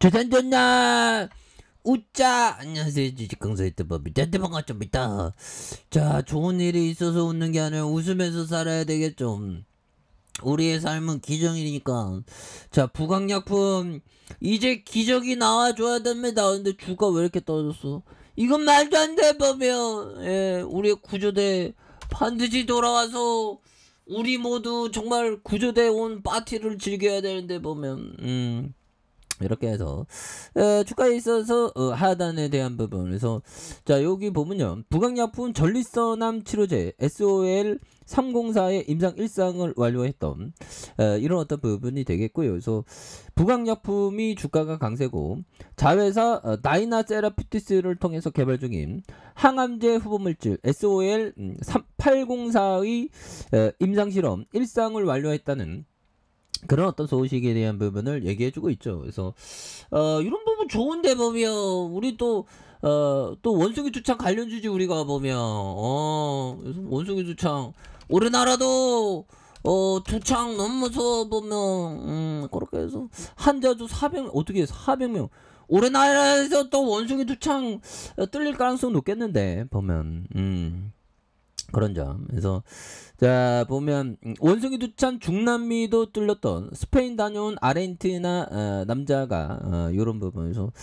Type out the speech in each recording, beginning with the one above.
조선전나 웃자. 안녕하세요, 주식강사 유튜버입니다. 반갑습니다. 자, 좋은 일이 있어서 웃는 게 아니라 웃으면서 살아야 되겠죠. 우리의 삶은 기적이니까. 자, 부강약품 이제 기적이 나와줘야 됩니다. 근데 주가 왜 이렇게 떨어졌어? 이건 말도 안 돼. 보면 우리의 구조대 반드시 돌아와서 우리 모두 정말 구조대 온 파티를 즐겨야 되는데 보면 이렇게 해서 주가에 있어서 하단에 대한 부분. 그래서 자, 여기 보면요, 부강약품 전립선암 치료제 SOL 304의 임상 1상을 완료했던 이런 어떤 부분이 되겠고요. 그래서 부강약품이 주가가 강세고, 자회사 다이나 세라피티스를 통해서 개발 중인 항암제 후보물질 SOL 804의 임상실험 1상을 완료했다는 그런 어떤 소식에 대한 부분을 얘기해주고 있죠. 그래서 이런 부분 좋은데 보면 우리 또 원숭이 두창 관련주지 우리가 보면 그래서 원숭이 두창 우리나라도 두창 넘어서 보면 그렇게 해서 한자주 400 어떻게 해서 400명 우리나라에서 또 원숭이 두창 뚫릴 가능성 높겠는데 보면 그런 점. 그래서 자, 보면 원숭이 두창 중남미도 뚫렸던 스페인 다녀온 아르헨티나 남자가 이런 부분에서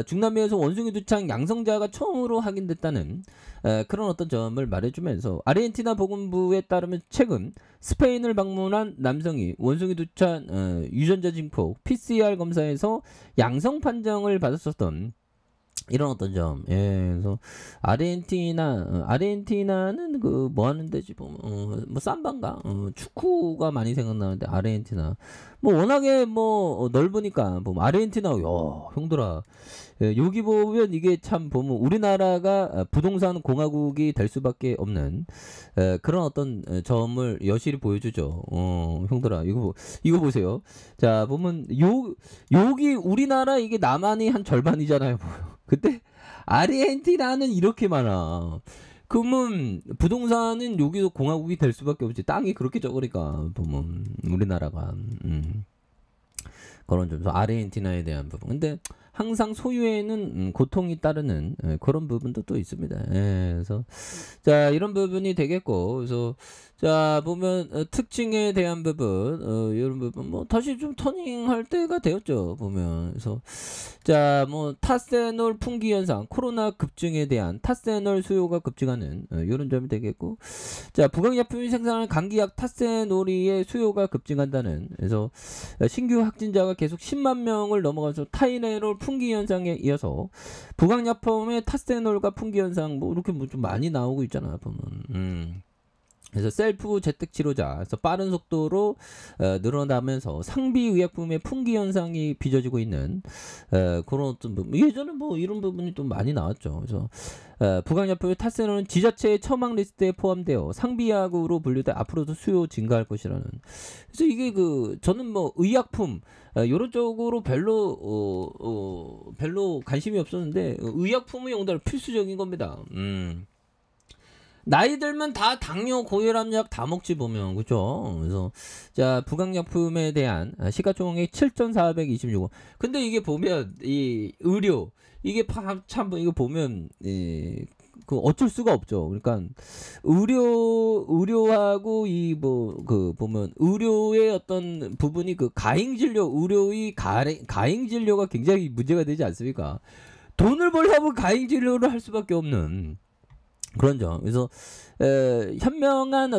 중남미에서 원숭이 두창 양성자가 처음으로 확인됐다는 그런 어떤 점을 말해주면서, 아르헨티나 보건부에 따르면 최근 스페인을 방문한 남성이 원숭이 두창 유전자 증폭 PCR 검사에서 양성 판정을 받았었던 이런 어떤 점. 그래서 아르헨티나는 그 뭐 하는 데지 보면 뭐 삼바인가 축구가 많이 생각나는데, 아르헨티나 뭐 워낙에 뭐 넓으니까 보면 아르헨티나, 야 형들아, 여기 보면 이게 참 보면 우리나라가 부동산 공화국이 될 수밖에 없는 그런 어떤 점을 여실히 보여주죠. 형들아, 이거 보세요. 자, 보면 여기 우리나라 이게 남한이 한 절반이잖아요. 그때 아르헨티나는 이렇게 많아. 그러면 부동산은 여기서 공화국이 될 수밖에 없지. 땅이 그렇게 적으니까 보면 우리나라가 그런 점에서 아르헨티나에 대한 부분. 근데 항상 소유에는 고통이 따르는 그런 부분도 또 있습니다. 그래서 자, 이런 부분이 되겠고, 그래서 자, 보면 특징에 대한 부분, 이런 부분 뭐 다시 좀 터닝할 때가 되었죠. 보면. 그래서 자, 뭐 타세놀 풍기 현상, 코로나 급증에 대한 타세놀 수요가 급증하는 이런 점이 되겠고, 자, 부강약품이 생산하는 감기약 타세놀이의 수요가 급증한다는. 그래서 신규 확진자가 계속 10만 명을 넘어가서 타이레놀 풍기 현상에 이어서 부강약품의 타세놀과 풍기 현상 뭐 이렇게 뭐 좀 많이 나오고 있잖아 보면. 그래서 셀프 재택 치료자, 그래서 빠른 속도로 늘어나면서 상비 의약품의 풍기 현상이 빚어지고 있는 그런 어떤 부분. 예전에 뭐 이런 부분이 좀 많이 나왔죠. 그래서 부강약품의 타세놀은 지자체의 처방 리스트에 포함되어 상비약으로 분류돼 앞으로도 수요 증가할 것이라는. 그래서 이게 저는 뭐 의약품 이런 쪽으로 별로 관심이 없었는데, 의약품의 용도는 필수적인 겁니다. 나이 들면 다 당뇨, 고혈압 약 다 먹지 보면, 그죠? 그래서 자, 부강약품에 대한 시가총액 7,426원. 근데 이게 보면 이 의료 이게 참 이거 보면 그 어쩔 수가 없죠. 그러니까 의료하고 이 뭐 보면 의료의 어떤 부분이 가행 진료, 의료의 가행 진료가 굉장히 문제가 되지 않습니까? 돈을 벌려면 가행 진료를 할 수밖에 없는 그런 점. 그래서 현명한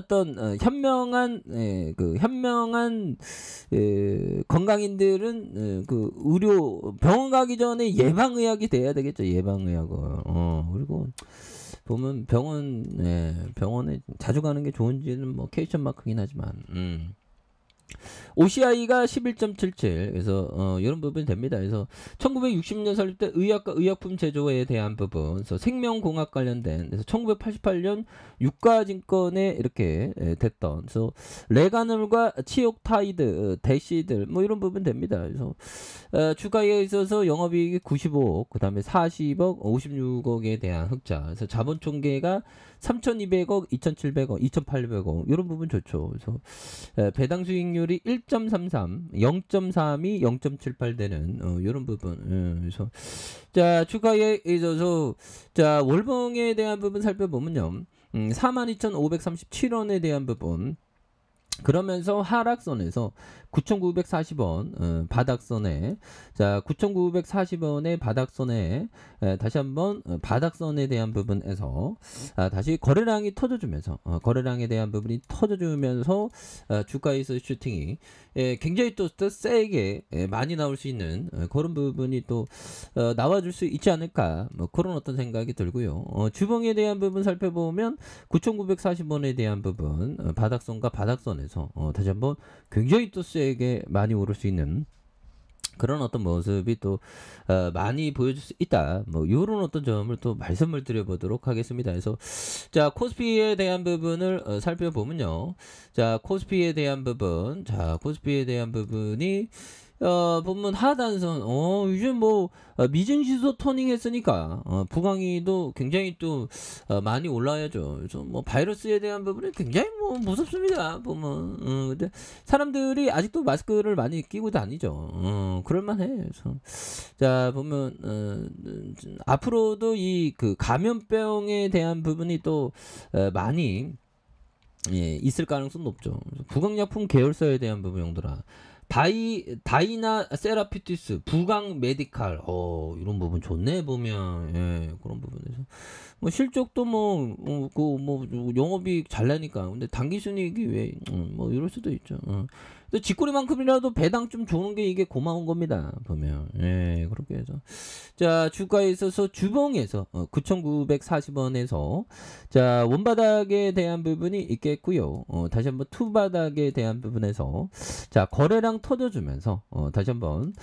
건강인들은 의료 병원 가기 전에 예방의학이 돼야 되겠죠. 예방의학을. 그리고 보면 병원에 자주 가는 게 좋은지는 뭐 퀘스천 마크긴 하지만. OCI가 11.77. 그래서 이런 부분이 됩니다. 그래서 1960년 설립 때 의학과 의약품 제조에 대한 부분, 그래서 생명공학 관련된, 그래서 1988년 유가증권에 이렇게 됐던, 그래서 레가놀과 치옥타이드, 대시들 뭐 이런 부분 됩니다. 그래서 주가에 있어서 영업이익이 95억, 그 다음에 40억, 56억에 대한 흑자. 그래서 자본 총계가 3,200억, 2,700억, 2,800억 이런 부분 좋죠. 그래서 배당 수익률이 1.33, 0.32, 0.78 되는 요런 부분. 그래서 자, 주가에 있어서 자, 월봉에 대한 부분 살펴보면요. 42,537원에 대한 부분. 그러면서 하락선에서 9,940원 바닥선에 자 9,940원의 바닥선에 다시 한번 바닥선에 대한 부분에서 다시 거래량이 터져주면서 거래량에 대한 부분이 터져주면서 주가에서 슈팅이 굉장히 또 세게 많이 나올 수 있는 그런 부분이 또 나와줄 수 있지 않을까 뭐 그런 어떤 생각이 들고요. 주봉에 대한 부분 살펴보면 9,940원에 대한 부분 바닥선과 바닥선에서 다시 한번 굉장히 또 세게 많이 오를 수 있는 그런 어떤 모습이 또 많이 보여줄 수 있다. 뭐 이런 어떤 점을 또 말씀을 드려보도록 하겠습니다. 그래서 자 코스피에 대한 부분을 살펴보면요. 자 코스피에 대한 부분, 자 코스피에 대한 부분이 보면 하단선 요즘 뭐 미증시소 토닝 했으니까 부강이도 굉장히 또 많이 올라야죠. 그래서 뭐 바이러스에 대한 부분은 굉장히 뭐 무섭습니다. 보면 근데 사람들이 아직도 마스크를 많이 끼고 다니죠. 그럴만해. 그래서 자 보면 앞으로도 이 그 감염병에 대한 부분이 또 많이 있을 가능성 높죠. 부강약품 계열사에 대한 부분 용도라. 다이나 세라피티스, 부강 메디칼, 이런 부분 좋네 보면 그런 부분에서 뭐 실적도 영업이 잘 나니까 근데 당기 순이익이 왜 뭐 이럴 수도 있죠. 근데 쥐꼬리만큼이라도 배당 좀 좋은 게 이게 고마운 겁니다 보면 그렇게 해서 자 주가에 있어서 주봉에서 9,940원에서 자 원바닥에 대한 부분이 있겠고요. 다시 한번 투바닥에 대한 부분에서 자 거래량 터져주면서 다시 한번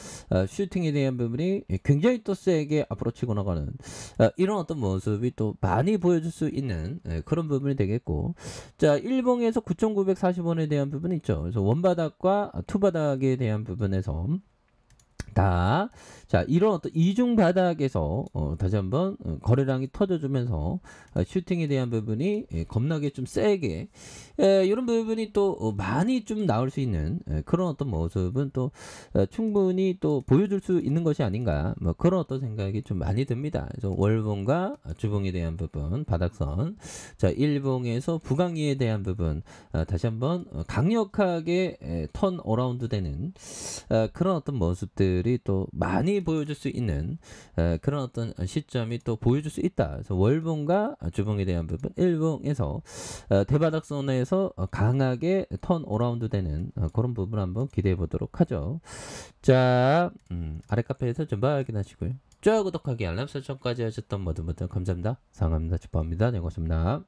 슈팅에 대한 부분이 굉장히 또 세게 앞으로 치고 나가는 이런 어떤 모습이 또 많이 보여줄 수 있는 그런 부분이 되겠고 자 일봉에서 9,940원에 대한 부분이 있죠. 그래서 원바닥과 투바닥에 대한 부분에서 자 이런 어떤 이중 바닥에서 다시 한번 거래량이 터져주면서 슈팅에 대한 부분이 겁나게 좀 세게 이런 부분이 또 많이 좀 나올 수 있는 그런 어떤 모습은 또 충분히 또 보여줄 수 있는 것이 아닌가 뭐 그런 어떤 생각이 좀 많이 듭니다. 그래서 월봉과 주봉에 대한 부분 바닥선 자 일봉에서 부강리에 대한 부분 다시 한번 강력하게 턴 어라운드 되는 그런 어떤 모습들이 또 많이 보여줄 수 있는 그런 어떤 시점이 또 보여줄 수 있다. 그래서 월봉과 주봉에 대한 부분 일봉에서 대바닥선에서 강하게 턴 어라운드 되는 그런 부분 한번 기대해 보도록 하죠. 자 아래 카페에서 좀 확인하시고요. 좋아요 구독하기 알람 설정까지 하셨던 모든 분들 감사합니다. 상암입니다. 축복합니다. 네 고맙습니다.